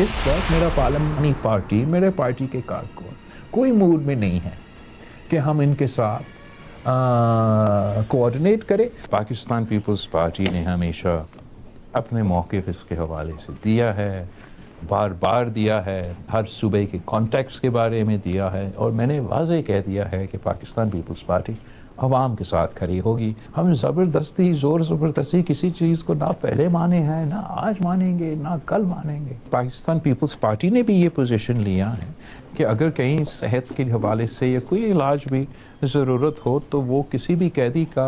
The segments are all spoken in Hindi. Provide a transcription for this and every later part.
इस वक्त मेरा पार्लियामानी पार्टी, मेरे पार्टी के कारकुन कोई मूड में नहीं है कि हम इनके साथ कोऑर्डिनेट करें। पाकिस्तान पीपल्स पार्टी ने हमेशा अपने मौक़िफ़ इसके हवाले से दिया है, बार बार दिया है, हर सूबे के कॉन्टेक्स्ट के बारे में दिया है, और मैंने वाज़ेह कह दिया है कि पाकिस्तान पीपल्स पार्टी अवाम के साथ खड़ी होगी। हम ज़बरदस्ती ज़ोर ज़बरदस्ती किसी चीज़ को ना पहले माने हैं, ना आज मानेंगे, ना कल मानेंगे। पाकिस्तान पीपल्स पार्टी ने भी ये पोजीशन लिया है कि अगर कहीं सेहत के हवाले से या कोई इलाज भी ज़रूरत हो तो वो किसी भी कैदी का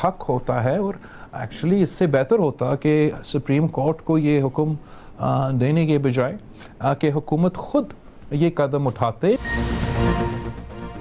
हक होता है, और एक्चुअली इससे बेहतर होता कि सुप्रीम कोर्ट को ये हुक्म देने के बजाय कि हुकूमत खुद ये कदम उठाते।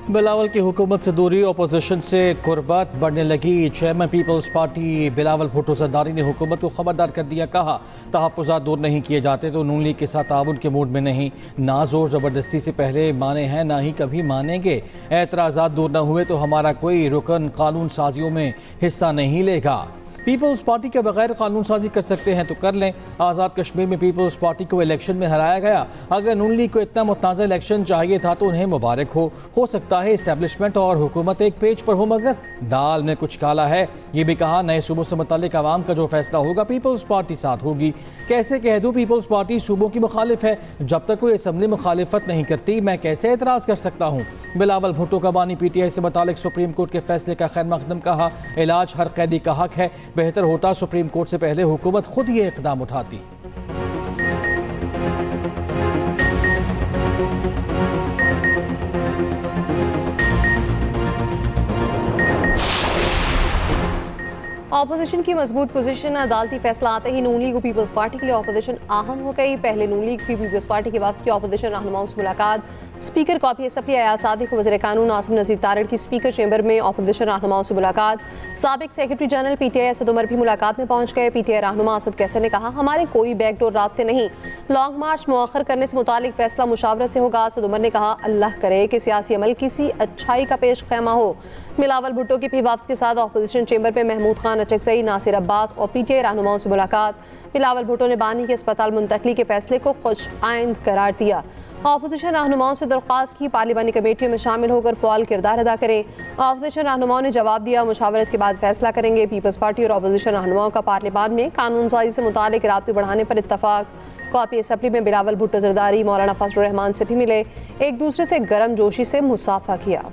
बिलावल की हुकूमत से दूरी, अपोजिशन से कुर्बत बढ़ने लगी। Chairman Peoples Party Bilawal Bhutto Zardari ने हुकूमत को खबरदार कर दिया, कहा तहफ़्फ़ुज़ात दूर नहीं किए जाते तो नून लीग के साथ ताउन के मूड में नहीं, ना जोर ज़बरदस्ती से पहले माने हैं ना ही कभी मानेंगे। एतराज़ात दूर न हुए तो हमारा कोई रुकन कानून साजियों में हिस्सा नहीं लेगा। पीपल्स पार्टी के बगैर कानून साजी कर सकते हैं तो कर लें। आज़ाद कश्मीर में पीपल्स पार्टी को इलेक्शन में हराया गया। अगर नून लीग को इतना मुतनाज़ा इलेक्शन चाहिए था तो उन्हें मुबारक हो सकता है इस्टेब्लिशमेंट और हुकूमत एक पेज पर हो, मगर दाल में कुछ काला है। ये भी कहा नए सूबों से मुताल्लिक आवाम का जो फैसला होगा पीपल्स पार्टी साथ होगी। कैसे कह दूँ पीपल्स पार्टी सूबों की मुखालिफ है, जब तक कोई असम्बली मुखालिफत नहीं करती मैं कैसे एतराज़ कर सकता हूँ। बिलावल भुट्टो का बानी PTI से मुताल्लिक सुप्रीम कोर्ट के फैसले का खैर मकदम, कहा इलाज हर कैदी का हक है, बेहतर होता सुप्रीम कोर्ट से पहले हुकूमत खुद ये इक़दाम उठाती। ऑपोजिशन की मजबूत पोजीशन, अदालती फैसला आते ही नून लीग और पीपल्स पार्टी के लिए ऑपोजिशन अहम हो गई। पहले नून लीग की पीपल्स पार्टी के वफद की ऑपोजिशन रहनुमाओं से मुलाकात, स्पीकर कॉपी असम्बली अयाज सादिक को वज़ीर कानून आसिम नज़ीर तारड़ की स्पीकर चैम्बर में ऑपोजिशन रहनुमाओं से मुलाकात। साबिक secretary general PTI Asad Umar भी मुलाकात में पहुंच गए। PTI रहनुमा असद कैसर ने कहा हमारे कोई बैकडोर राब्ते नहीं, लॉन्ग मार्च मुअख्खर करने से मुतालिक फैसला मुशावरत से होगा। असद उमर ने कहा अल्लाह करे कि सियासी अमल किसी अच्छाई का पेश खैमा हो। बिलावल भुट्टो की भी वफद के साथ ऑपोजिशन चैम्बर में महमूद खान अटकज़ई, नासिर अब्बास और PTI रहनुमाओं से मुलाकात। बिलावल भुट्टो ने बानी के अस्पताल मुंतकली के फैसले को खुश आइंद करार दिया। ऑपोजिशन रहनुमाओं से दरख्वास्त की पार्लिमानी कमेटियों में शामिल होकर फ़आल किरदार अदा करें। ऑपोजिशन रहनुमाओं ने जवाब दिया मुशावरत के बाद फैसला करेंगे। पीपल्स पार्टी और ऑपोजिशन रहनुमाओं का पार्लियामान में कानून साजी से मुतालिक राब्ते बढ़ाने पर इत्तफाक। कॉपी असम्बली में बिलावल भुट्टो जरदारी मौलाना फजलुर रहमान से भी मिले, एक दूसरे से गर्म जोशी से मुसाफा किया।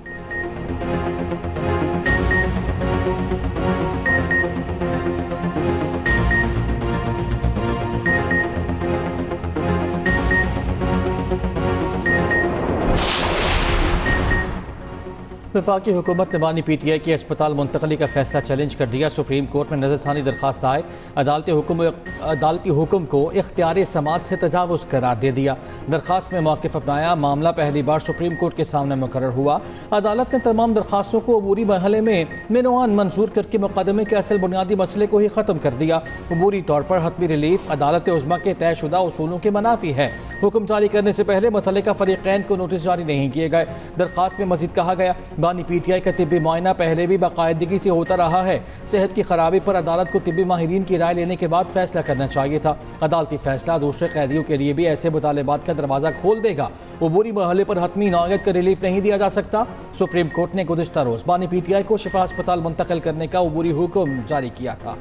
वफाकी हुकूमत ने बानी PTI की अस्पताल मुंतकली का फैसला चैलेंज कर दिया। सुप्रीम कोर्ट में नज़रसानी दरखास्त आए, अदालती हुक्म को इख्तियार समात से तजावुज़ करार दे दिया। दरखास्त में मौक़िफ़ अपनाया, मामला पहली बार सुप्रीम कोर्ट के सामने मुकर्रर हुआ। अदालत ने तमाम दरखास्तों को अबूरी मरहले में मिनवान मंजूर करके मुकदमे के असल बुनियादी मसले को ही ख़त्म कर दिया। अबूरी तौर पर हतमी रिलीफ अदालत उज़्मा के तयशुदा उसूलों के मनाफी है। हुक्म जारी करने से पहले मुतल्लिका फ़रीक़ैन को नोटिस जारी नहीं किए गए। दरखास्त में मज़ीद कहा गया बानी PTI का तिब्बी मुआयना पहले भी बाकायदगी से होता रहा है। सेहत की खराबी पर अदालत को तिब्बी माहिरीन की राय लेने के बाद फैसला करना चाहिए था। अदालती फैसला दूसरे कैदियों के लिए भी ऐसे मुतालबात का दरवाज़ा खोल देगा। अबूरी मरहले पर हतमी नौयत का रिलीफ नहीं दिया जा सकता। सुप्रीम कोर्ट ने गुज़िश्ता रोज़ बानी PTI को शिफा अस्पताल मुंतकिल करने का अबूरी हुक्म जारी किया था।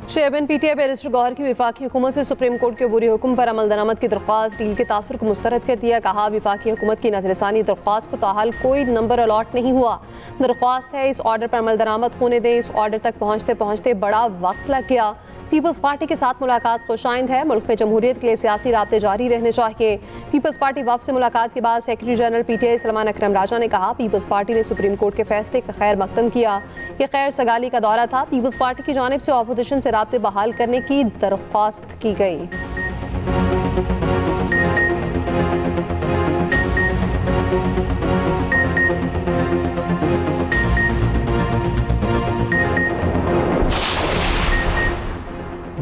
चेयरमैन PTI बैरिस्टर गौहर की विफाकी हुकूमत से सुप्रीम कोर्ट के अबूरी हुक्म पर अमल दरामद की दरख्वास्त डील के तासुर को मुस्तरद कर दिया। कहा विफाकी हुकूमत की नजरसानी दरख्वास्त को ताहाल कोई नंबर अलॉट नहीं हुआ। दरख्वास्त है इस ऑर्डर पर अमल दरामद होने दें। इस ऑर्डर तक पहुँचते पहुँचते बड़ा वक्त लग गया। पीपल्स पार्टी के साथ मुलाकात खुशाइंद है। मुल्क में जमहूरियत के लिए सियासी राब्ते जारी रहने चाहिए। पीपल्स पार्टी वफ़द से मुलाकात के बाद सेक्रेटरी जनरल PTI सलमान अकरम राजा ने कहा पीपल्स पार्टी ने सुप्रीम कोर्ट के फैसले का खैर मकदम किया। यह खैर सगाली का दौरा था। पीपल्स पार्टी की जानिब से ऑपोजिशन से राब्ते बहाल करने की दरख्वास्त की गई।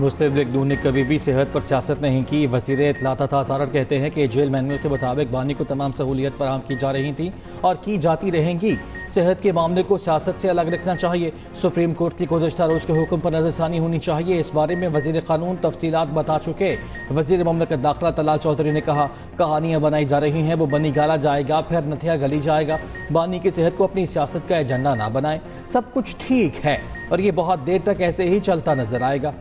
मुस्लिम लीग नून ने कभी भी सेहत पर सियासत नहीं की। वज़ीर इत्तलात तारड़ कहते हैं कि जेल मैनुअल के मुताबिक बानी को तमाम सहूलियत फराहम की जा रही थी और की जाती रहेंगी। सेहत के मामले को सियासत से अलग रखना चाहिए। सुप्रीम कोर्ट की गुज़श्ता रोज़ के हुक्म पर नजरसानी होनी चाहिए। इस बारे में वज़ीर कानून तफसीलात बता चुके। वज़ीर ममलकत दाखिला तलाल चौधरी ने कहा, कहानियाँ बनाई जा रही हैं, वो बनी गाला जाएगा, फिर नथिया गली जाएगा। बानी की सेहत को अपनी सियासत का एजेंडा ना बनाए। सब कुछ ठीक है और ये बहुत देर तक ऐसे ही चलता नजर आएगा।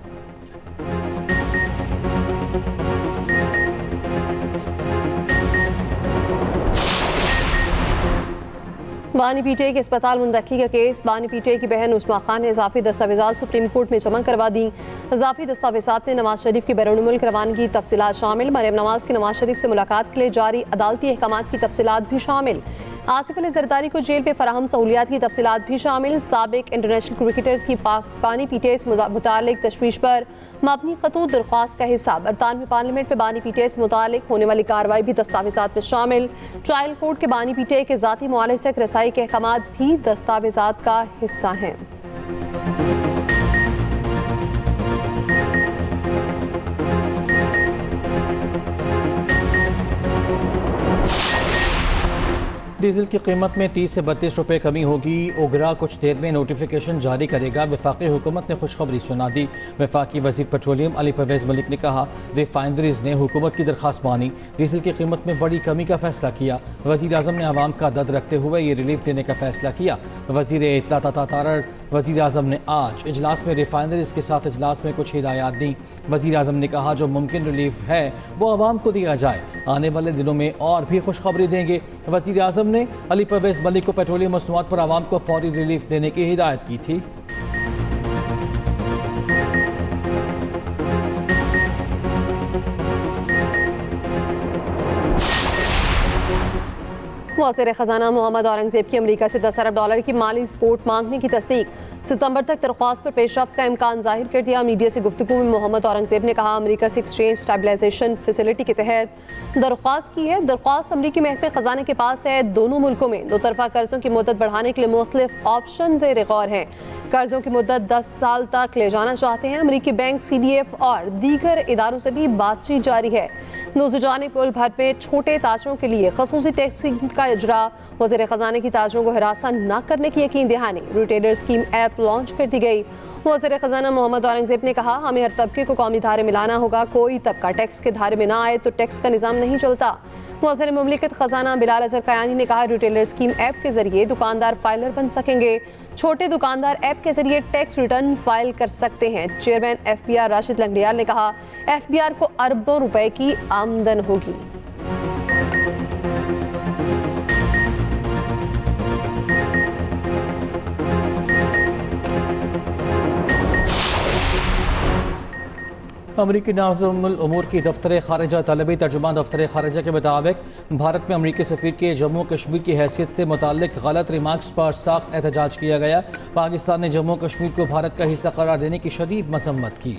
बानी पीटीआई के अस्पताल मुंतकी का केस। बानी पीटीआई की बहन उस्मा खान ने इजाफी दस्तावेजात सुप्रीम कोर्ट में जमा करवा दी। इजाफी दस्तावेजात में नवाज शरीफ की बैरून मुल्क रवानगी तफसीलात शामिल। मरियम नवाज की नवाज शरीफ से मुलाकात के लिए जारी अदालती अहकामात की तफसीलात भी शामिल। आसिफ अली जरदारी को जेल पे फराहम सहूलियात की तफसीलात भी शामिल। साबिक इंटरनेशनल क्रिकेटर्स की बानी पीटीआई से मुतालिक तशवीश पर मबनी खतूत दरख्वास्त का हिस्सा। बरतानवी पार्लियामेंट में बानी पीटीआई से मुतालिक होने वाली कार्रवाई भी दस्तावेजात में शामिल। ट्रायल कोर्ट के बानी पीटीआई के ज़ाती मुआलिज तक रसाई के अहकामात भी दस्तावेजात का हिस्सा हैं। डीजल की कीमत में 30 से 32 रुपए कमी होगी। ओगरा कुछ देर में नोटिफिकेशन जारी करेगा। वफाकी हुकूमत ने खुशखबरी सुना दी। वफाकी वजीर पेट्रोलियम अली परवेज़ मलिक ने कहा, रिफाइनरीज ने हुकूमत की दरख्वास्त मानी, डीजल की कीमत में बड़ी कमी का फैसला किया। वज़ीर आज़म ने आवाम का दर्द रखते हुए ये रिलीफ देने का फैसला किया। वज़ीर इत्तलात तारड़ वज़ीर आज़म ने आज इजलास में रिफाइनरीज के साथ इजलास में कुछ हिदायत दी। वज़ीर आज़म ने कहा, जो मुमकिन रिलीफ है वो आवाम को दिया जाए। आने वाले दिनों में और भी खुशखबरी देंगे। वज़ीर आज़म ने अली परवेज़ मलिक को पेट्रोलियम मसनूआत पर आवाम को फौरी रिलीफ देने की हिदायत की थी। वज़ीर ख़जाना मोहम्मद औरंगज़ेब की अमरीका से 10 अरब डॉलर की माली सपोर्ट मांगने की तस्दीक। सितंबर तक दरख्वास्त पर पेशरफ्त का इम्कान जाहिर कर दिया। मीडिया से गुफ्तगू में मोहम्मद औरंगज़ेब ने कहा, अमरीका से एक्सचेंज स्टेबलाइजेशन फैसिलिटी के तहत दरख्वास्त की है। दरख्वास्त अमरीकी महकमे ख़जाने के पास है। दोनों मुल्कों में दो तरफ़ा कर्ज़ों की मुद्दत बढ़ाने के लिए मुख्तलिफ ऑप्शन ज़ेर गौर हैं। कर्ज़ों की मुद्दत 10 साल तक ले जाना चाहते हैं। अमरीकी बैंक, CDF और दीगर इदारों से भी बातचीत जारी है। नौजवानी पुल भर में छोटे ताजरों के लिए खसूसी टैक्स का इजरा। वज़ीर ख़जाने की ताजरों को हिरासा न करने की यकीन दहानी। रिटेलर स्कीम ऐप लॉन्च कर दी गई। वज़ीर ख़जाना मोहम्मद औरंगज़ेब ने कहा, हमें हर तबके को कौमी धारे में लाना होगा। कोई तबका टैक्स के धारे में ना आए तो टैक्स का निज़ाम नहीं चलता। वज़ीर मुमलिकत ख़जाना बिलाल अज़हर कयानी ने कहा, रिटेलर स्कीम ऐप के जरिए दुकानदार फाइलर बन सकेंगे। छोटे दुकानदार ऐप के जरिए टैक्स रिटर्न फाइल कर सकते हैं। चेयरमैन FBR राशिद लंगड़ियाल ने कहा, FBR को अरबों रुपए की आमदन होगी। अमरीकी नाज़िमुल उमूर की दफ्तर खारिजा तलबी तर्जुमान दफ्तर खारिजा के मुताबिक भारत में अमरीकी सफ़ीर के जम्मू कश्मीर की हैसियत से मुताल्लिक गलत रिमार्क्स पर सख्त एहतजाज किया गया। पाकिस्तान ने जम्मू कश्मीर को भारत का हिस्सा करार देने की शदीद मसम्मत की।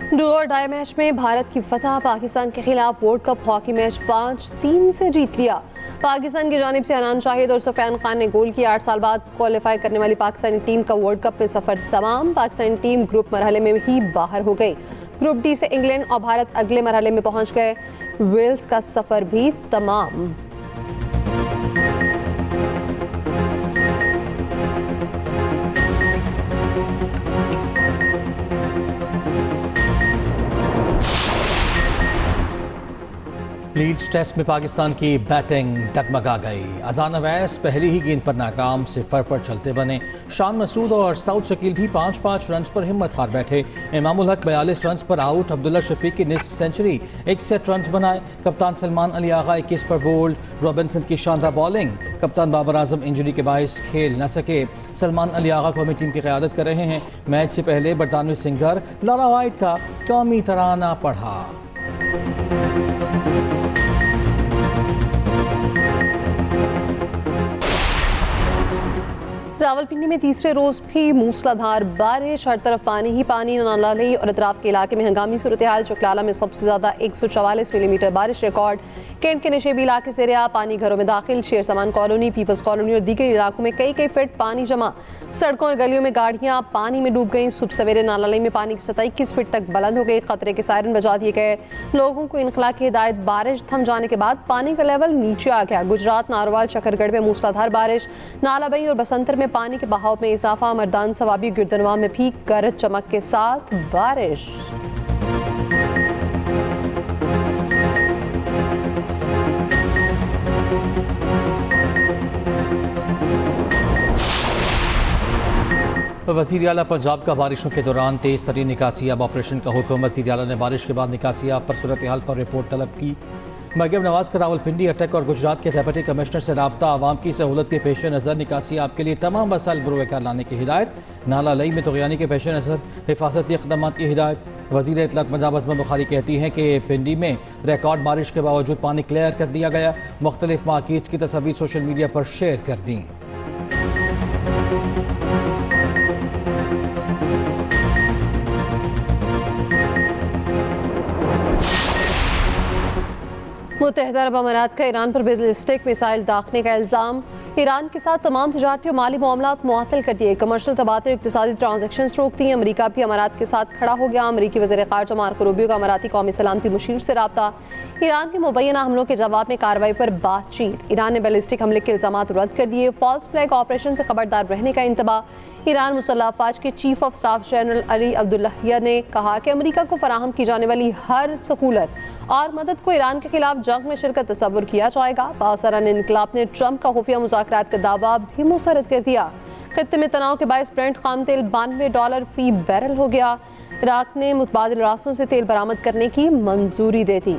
डू और डाई मैच में भारत की फतह। पाकिस्तान के खिलाफ वर्ल्ड कप हॉकी मैच 5-3 से जीत लिया। पाकिस्तान की जानिब से अनान शाहिद और सुफियान खान ने गोल किया। 8 साल बाद क्वालिफाई करने वाली पाकिस्तानी टीम का वर्ल्ड कप में सफर तमाम। पाकिस्तानी टीम ग्रुप मरहले में ही बाहर हो गई। ग्रुप डी से इंग्लैंड और भारत अगले मरहले में पहुंच गए। वेल्स का सफर भी तमाम। लीड्स टेस्ट में पाकिस्तान की बैटिंग डगमगा गई। अजान अवैस पहली ही गेंद पर नाकाम, 0 पर चलते बने। शान मसूद और साउद शकील भी 5-5 रन पर हिम्मत हार बैठे। इमामुल हक 42 रन पर आउट। अब्दुल्ला शफीक की निस्फ सेंचुरी, 61 रन बनाए। कप्तान सलमान अली आगा 21 पर बोल्ड। रॉबिन्सन की शानदार बॉलिंग। कप्तान बाबर आजम इंजरी के बायस खेल न सके। सलमान अली आगा कौमी टीम की क़यादत कर रहे हैं। मैच से पहले बरतानवी सिंगर लॉरा वाइट का कौमी तराना पढ़ा। रावलपिंडी में तीसरे रोज भी मूसलाधार बारिश, हर तरफ पानी ही पानी। नालालई और अतराफ के इलाके में हंगामी सूरत हाल। चकलाला में सबसे ज्यादा 144 मिलीमीटर बारिश रिकॉर्ड। कैंट के नशेबी इलाके से रिया पानी घरों में दाखिल। शेर समान कॉलोनी, पीपल्स कॉलोनी और दीगर इलाकों में कई फीट पानी जमा। सड़कों और गलियों में गाड़ियां पानी में डूब गईं। सुबह सवेरे नालालई में पानी की सतह 21 फीट तक बुलंद हो गई। खतरे के सायरन बजा दिए गए। लोगों को इनखला की हिदायत। बारिश थम जाने के बाद पानी का लेवल नीचे आ गया। गुजरात नारोवाल शकरगढ़ में मूसलाधार बारिश। नालाबई और बसंतर में पानी के बहाव में इजाफा। मर्दान सवाबी गिरदनवा में भी गरज चमक के साथ बारिश। वज़ीर आला पंजाब का बारिशों के दौरान तेज़ तरीन निकासियाब ऑपरेशन का हुक्म। वज़ीर आला ने बारिश के बाद निकासियाब पर सूरत हाल पर रिपोर्ट तलब की। मरियम नवाज का रावलपिंडी अटक और गुजरात के डिप्टी कमिश्नर से रब्ता। आवाम की सहूलत के पेश नज़र निकासियाब के लिए तमाम वसाइल बरोकार लाने की हिदायत। नालालई में तुग़यानी के पेश नज़र हिफाजती इक़दाम की हिदायत। वज़ीर इत्तलात पंजाब अज़मा बुखारी कहती हैं कि पिंडी में रिकॉर्ड बारिश के बावजूद पानी क्लियर कर दिया गया। मुख्तलिफ मार्केट की तस्वीर सोशल मीडिया पर शेयर कर दी। मुत्तहिदा अरब अमारात का ईरान पर बैलिस्टिक मिसाइल दागने का इल्ज़ाम। ईरान के साथ तमाम तजारती और माली मामलात मुअत्तल कर दिए। कमर्शल तबादले और इक़्तिसादी ट्रांजैक्शन रोक दी। अमरीका भी अमारात के साथ खड़ा हो गया। अमरीकी वज़ीर ख़ारजा मार्को रूबियो का अमाराती कौमी सलामती मुशीर से रब्ता। ईरान के मुबैना हमलों के जवाब में कार्रवाई पर बातचीत। ईरान ने बैलिस्टिक हमले के इल्ज़ाम रद्द कर दिए। फॉल्स फ्लैग ऑपरेशन से खबरदार रहने का इंतबा। ईरान मुसल्लह अफ़वाज के chief of staff general Ali Abdollahi ने कहा कि अमरीका को फराहम की जाने वाली हर सहूलत और मदद को ईरान के खिलाफ जंग में शिरकत तस्वुर किया जाएगा। बासरान इनकलाब ने ट्रंप का खुफिया मुज़ाकरात का दावा भी मुस्तरद कर दिया। खित्ते में तनाव के बायस ब्रेंट खाम तेल $92 फी बैरल हो गया। इराक ने मुतबादिल रास्तों से तेल बरामद करने की मंजूरी दे दी।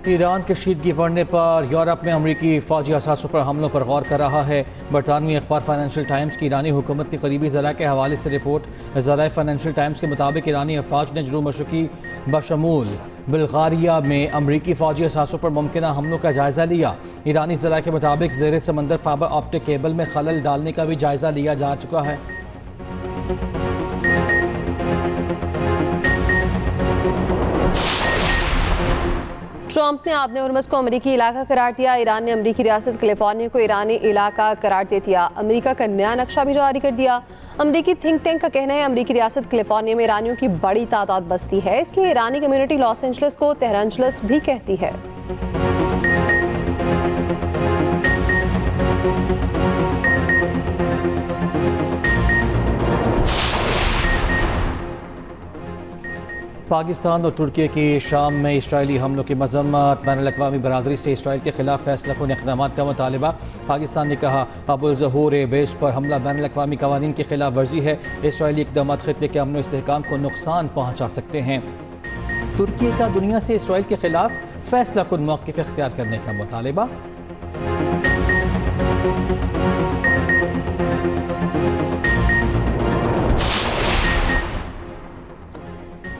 ईरान के शीदगी बढ़ने पर यूरोप में अमरीकी फ़ौजी असासों पर हमलों पर गौर कर रहा है। बरतानवी अखबार फाइनेंशियल टाइम्स की ईरानी हुकूमत के करीबी ज़रा के हवाले से रिपोर्ट। ज़रा फाइनेंशियल टाइम्स के मुताबिक ईरानी अफवाज ने जुनूब मशरक़ी बशमूल बुल्गारिया में अमरीकी फ़ौजी असासों पर मुमकिना हमलों का जायज़ा लिया। ईरानी ज़रा के मुताबिक ज़ेर समंदर फाइबर ऑप्टिक केबल में खलल डालने का भी जायज़ा लिया जा चुका है। ट्रंप ने आबने हरमुज़ को अमरीकी इलाका करार दिया। ईरान ने अमरीकी रियासत कैलिफोर्निया को ईरानी इलाका करार दे दिया। अमरीका का नया नक्शा भी जारी कर दिया। अमरीकी थिंक टैंक का कहना है अमरीकी रियासत कैलिफोर्निया में ईरानियों की बड़ी तादाद बसती है, इसलिए ईरानी कम्युनिटी लॉस एंजलिस को तेहरानजलिस भी कहती है। पाकिस्तान और तुर्की की शाम में इसराइली हमलों की मजम्मत। बैनुल-अक़वामी बरादरी से इसराइल के खिलाफ फैसला कुन इक़दाम का मुतालबा। पाकिस्तान ने कहा अबुल ज़हूर बेस पर हमला बैनुल-अक़वामी क़वानीन की खिलाफ वर्जी है। इसराइली इक़दाम खित्ते के अमन व इस्तेहकाम को नुकसान पहुँचा सकते हैं। तुर्की का दुनिया से इसराइल के खिलाफ फैसला कुन मौक़िफ़ इख्तियार करने का मुतालबा।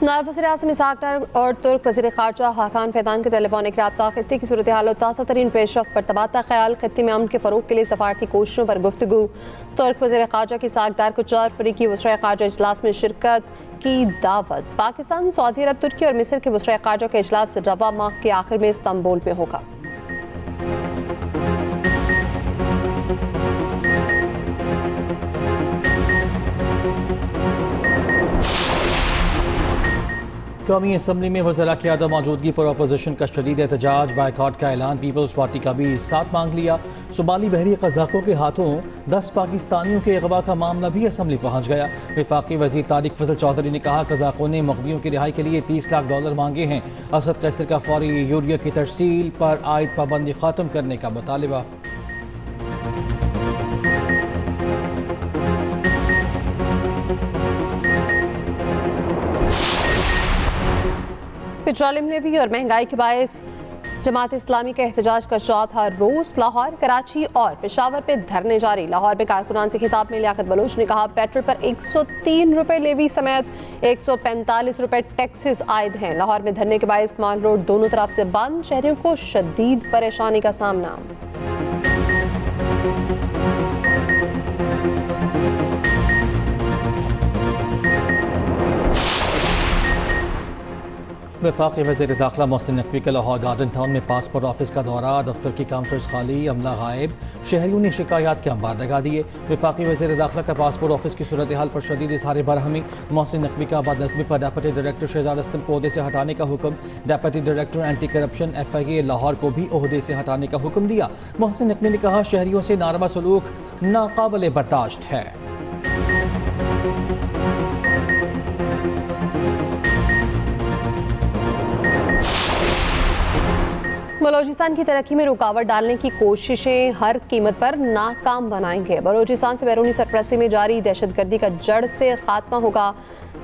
नायब वज़ीर आज़म इसहाक़ डार और तुर्क वज़ीर ख़ारजा हाकान फ़ैदान का टेलीफोनिक रब्ता। खित्ते की सूरत हाल और ताज़ा तरीन पेशरफ्त पर तबादला ख्याल। खित्ते में अमन के फ़रोग़ के लिए सफ़ारती कोशिशों पर गुफ्तगू। तुर्क वज़ीर ख़ारजा की इसहाक़ डार को 4 फ़रीक़ी वज़ीर ख़ारजा इजलास में शिरकत की दावत। पाकिस्तान, सऊदी अरब, तुर्की और मिस्र के वज़ीर ख़ारजा का इजलास रवा माह के आखिर में इस्तांबुल में होगा। कौमी असम्बली में वज़रा क़यादा मौजूदगी पर अपोजिशन का शदीद एहतजाज। बायकॉट का ऐलान। पीपल्स पार्टी का भी साथ मांग लिया। सोमाली बहरी कज़ाकों के हाथों 10 पाकिस्तानियों के अगवा का मामला भी असम्बली पहुँच गया। वफाकी वज़ीर तारिक फजल चौधरी ने कहा कज़ाकों ने मुग़वियों की रिहाई के लिए $30 लाख मांगे हैं। असद कैसर का फौरी यूरिया की तरसील पर आयद पाबंदी ख़त्म करने का मुतालबा। पेट्रोलियम लेवी और महंगाई के बायस जमात इस्लामी के एहतजाज का चौथा रोज लाहौर, कराची और पेशावर पे धरने जारी। लाहौर में कारकुनान से खिताब में लियाकत बलोच ने कहा, पेट्रोल पर 103 रुपए लेवी समेत 145 रुपए टैक्सेस आयद हैं। लाहौर में धरने के बायस माल रोड दोनों तरफ से बंद, शहरियों को शदीद परेशानी का सामना। वफाकी वज़ीर दाखिला मोहसिन नकवी का लाहौर गार्डन टाउन में पासपोर्ट ऑफिस का दौरा, दफ्तर की काउंटर्स खाली, अमला गायब, शहरियों ने शिकायत के अंबार लगा दिए। वफाकी वज़ीर दाखिला का पासपोर्ट ऑफिस की सूरत हाल पर शदीद इज़हार बरहमी। मोहसिन नकवी का बदनज़मी पर डेप्यूटी डायरेक्टर शहजाद असलम को ओहदे से हटाने का हुक्म। Deputy director anti corruption FIA Lahore को भी ओहदे से हटाने का हुक्म दिया। मोहसिन नकवी ने कहा, शहरियों से नारवा सलूक नाकाबिल बर्दाश्त है। बलोचिस्तान की तरक्की में रुकावट डालने की कोशिशें हर कीमत पर नाकाम बनाएंगे। बलोचिस्तान से बैरूनी सरपरस्ती में जारी दहशतगर्दी का जड़ से खात्मा होगा।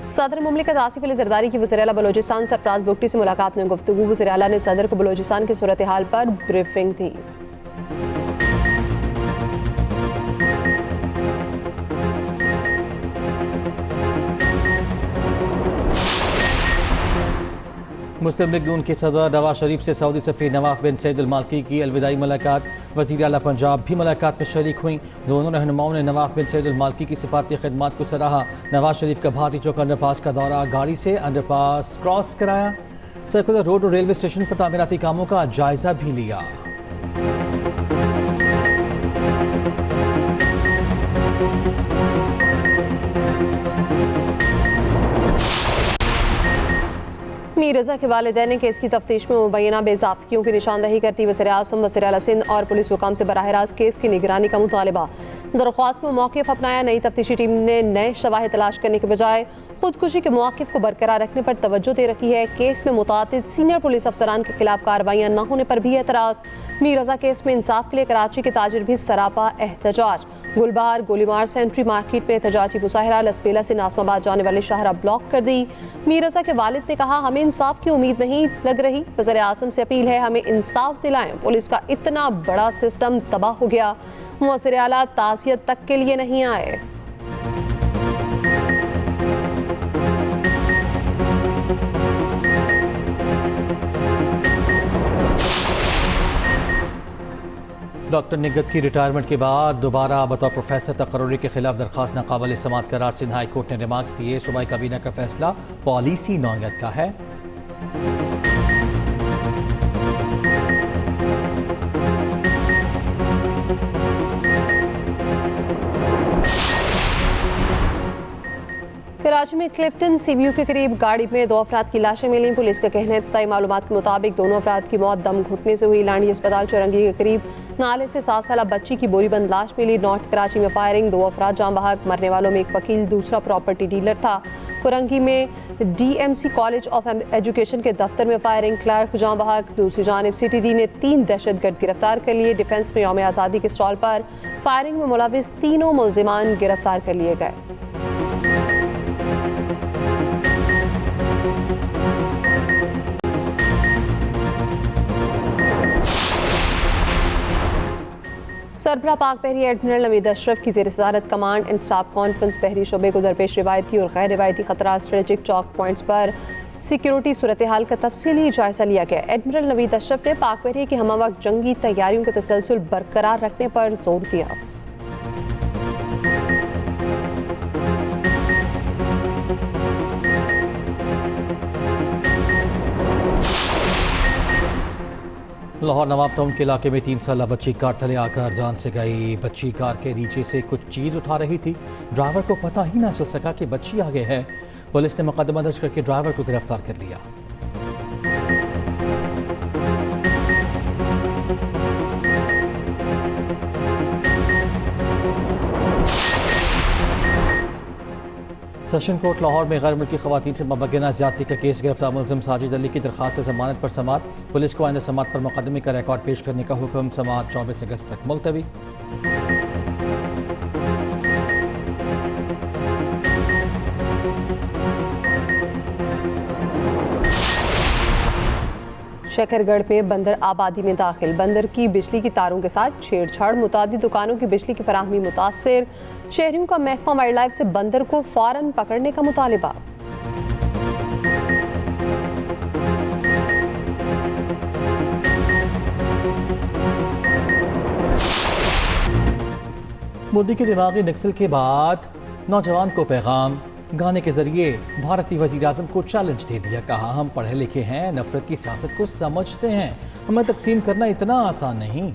सदर मुमलिकत आसिफ अली जरदारी की वज़ीर आला बलोचिस्तान सरफराज बुगटी से मुलाकात में गुफ्तगू। वज़ीर आला ने सदर को बलोचिस्तान की सूरत हाल पर ब्रीफिंग दी। मुस्लिम लीग नून के सदर नवाज शरीफ से सऊदी सफ़ीर नवाफ बिन सईद अल माल्की की अलविदाई मुलाकात। वज़ीर आला पंजाब भी मुलाकात में शरीक हुई। दोनों रहनुमाओं ने नवाफ बिन सईद अल माल्की की सिफारती खिदमात को सराहा। नवाज शरीफ का भाटी चौक अंडरपास का दौरा, गाड़ी से अंडरपास क्रॉस कराया। सर्कुलर रोड और रेलवे स्टेशन पर तामीराती कामों का जायजा भी लिया। मीर रज़ा के वालिदैन ने केस की तफ्तीश में मुबैना बेज़ाब्तियों की निशानदही करती वज़ीर आज़म, वज़ीर आला सिंध और पुलिस हुकाम से बराह रास्त केस की निगरानी का मुतालबा। दरख्वास्त में मौक़िफ़ अपनाया। नई तफ्तीशी टीम ने नए शवाहिद तलाश करने के बजाय खुदकुशी के मौक़िफ़ को बरकरार रखने पर तवज्जो दे रखी है। केस में मुतअद्दिद सीनियर पुलिस अफसरान के खिलाफ कार्रवाइयाँ न होने पर भी एतराज़। मीर रज़ा केस में इंसाफ के लिए कराची के ताजिर भी सरापा एहतजाज। गुलबार गोलीमार सेंट्री मार्केट में एहतजाजी मुजाहिरा। लसबेला से नासमाबाद जाने वाली शाहरा ब्लॉक कर दी। मीर रज़ा के वालिद ने कहा, हमें इंसाफ की उम्मीद नहीं लग रही। वज़ीर आज़म से अपील है, हमें इंसाफ दिलाएं। पुलिस का इतना बड़ा सिस्टम तबाह हो गया, वज़ीर आला ताज़ियत तक के लिए नहीं आए। डॉक्टर निगत की रिटायरमेंट के बाद दोबारा बतौर प्रोफेसर तकर्रुरी के खिलाफ दरख्वास्त नाकाबिल समाअत करार। सिंध हाई कोर्ट ने रिमार्क्स दिए, सूबाई काबीना का फैसला पॉलिसी नौयत का है। कराची में क्लिफ्टन CBU के करीब गाड़ी में 2 अफराद की लाशें मिली। पुलिस का कहना है, इब्तदाई मालूमात के मुताबिक दोनों अफराद की मौत दम घुटने से हुई। लांडी अस्पताल चौरंगी के करीब नाले से 7 साला बच्ची की बोरीबंद लाश मिली। नॉर्थ कराची में फायरिंग, 2 अफराद जाँ बहक। मरने वालों में एक वकील, दूसरा प्रॉपर्टी डीलर था। कुरंगी में DMC कॉलेज ऑफ एजुकेशन के दफ्तर में फायरिंग, क्लर्क जाँ बहक। दूसरी जानिब CTD ने 3 दहशतगर्द गिरफ्तार कर लिए। डिफेंस में यौम आज़ादी के स्टॉल पर फायरिंग में मुलविस 3 मुलजिमान गिरफ्तार कर लिए गए। सरबराह पाक बहरी एडमिरल नवीद अशरफ की ज़ेर सदारत कमांड एंड स्टाफ कॉन्फ्रेंस बहरी शोबे को दरपेश रिवायती और गैर रिवायती खतरा स्ट्रेटेजिक चौक पॉइंट्स पर सिक्योरिटी सूरत हाल का तफसीली जायजा लिया गया। एडमिरल नवीद अशरफ ने पाक बहरी की हम वक्त जंगी तैयारियों का तसलसल बरकरार रखने पर जोर दिया। लाहौर नवाब टाउन के इलाके में 3 साला बच्ची कार तले आकर जान से गई। बच्ची कार के नीचे से कुछ चीज़ उठा रही थी। ड्राइवर को पता ही ना चल सका कि बच्ची आगे है। पुलिस ने मुकदमा दर्ज करके ड्राइवर को गिरफ्तार कर लिया। सेशन कोर्ट लाहौर में गैर मुल्की खवातीन से मुबैना ज़्यादती का केस। गिरफ्तार मुलज़िम साजिद अली की दरख्वास्त जमानत पर समाअत। पुलिस को आइंदा समाअत पर मुकदमे का रिकॉर्ड पेश करने का हुक्म। समाअत 24 अगस्त तक मुलतवी। शकरगढ़ में बंदर आबादी में दाखिल, बंदर की बिजली की तारों के साथ छेड़छाड़, मुतादिद दुकानों की बिजली की फराहमी मुतासिर। शहरियों का महकमा वाइल्ड लाइफ से बंदर को फौरन पकड़ने का मुतालिबा। मोदी के दिमागी नक्सल के बाद नौजवान को पैगाम, गाने के जरिए भारतीय वज़ीर-ए-आज़म को चैलेंज दे दिया। कहा, हम पढ़े लिखे हैं, नफरत की सियासत को समझते हैं, हमें तकसीम करना इतना आसान नहीं।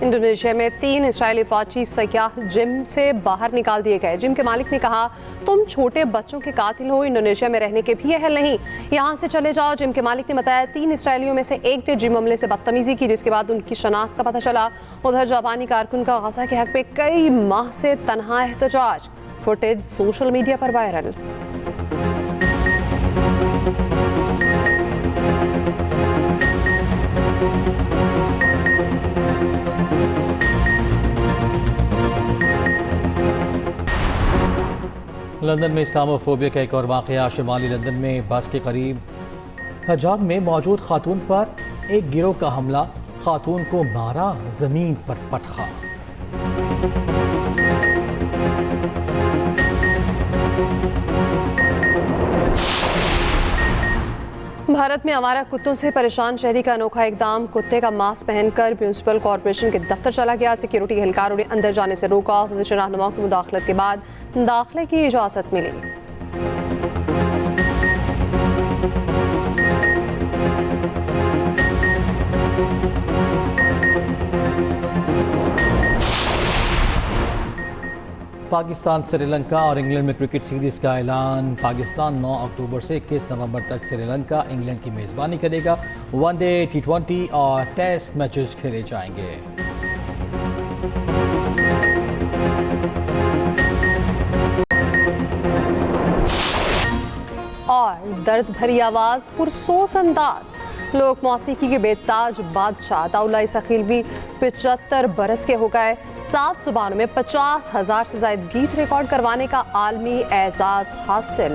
इंडोनेशिया में 3 इस्राएली फौजी सयाह जिम से बाहर निकाल दिए गए। जिम के मालिक ने कहा, तुम छोटे बच्चों के कातिल हो, इंडोनेशिया में रहने के भी अहल नहीं, यहाँ से चले जाओ। जिम के मालिक ने बताया 3 इस्राएलियों में से एक ने जिम अमले से बदतमीजी की, जिसके बाद उनकी शनाख्त का पता चला। उधर जापानी कारकुन का गजा के हक में कई माह से तनहा एहतजाज, फुटेज सोशल मीडिया पर वायरल। लंदन में इस्लामोफोबिया का एक और वाक़या। शुमाली लंदन में बस के करीब हजाब में मौजूद खातून पर एक गिरोह का हमला, खातून को मारा, जमीन पर पटखा। भारत में आवारा कुत्तों से परेशान शहरी का अनोखा इकदाम, कुत्ते का मास्क पहनकर म्यूनिसिपल कॉरपोरेशन के दफ्तर चला गया। सिक्योरिटी एहलकारों ने अंदर जाने से रोका। अपोजिशन रहनुमाओं की मुदाखलत के बाद दाखिले की इजाज़त मिली। पाकिस्तान, श्रीलंका और इंग्लैंड में क्रिकेट सीरीज का ऐलान। पाकिस्तान 9 अक्टूबर से 21 नवंबर तक श्रीलंका, इंग्लैंड की मेज़बानी करेगा। वनडे, T20 और टेस्ट मैचेस खेले जाएंगे। और दर्द भरी आवाज़, पुरसोस अंदाज, लोक मौसीकी के बेताज बादशाह दाऊद सखील भी 75 बरस के हो गए। 7 ज़ुबानों में 50,000 से ज़ायद गीत रिकॉर्ड करवाने का आलमी एजाज़ हासिल।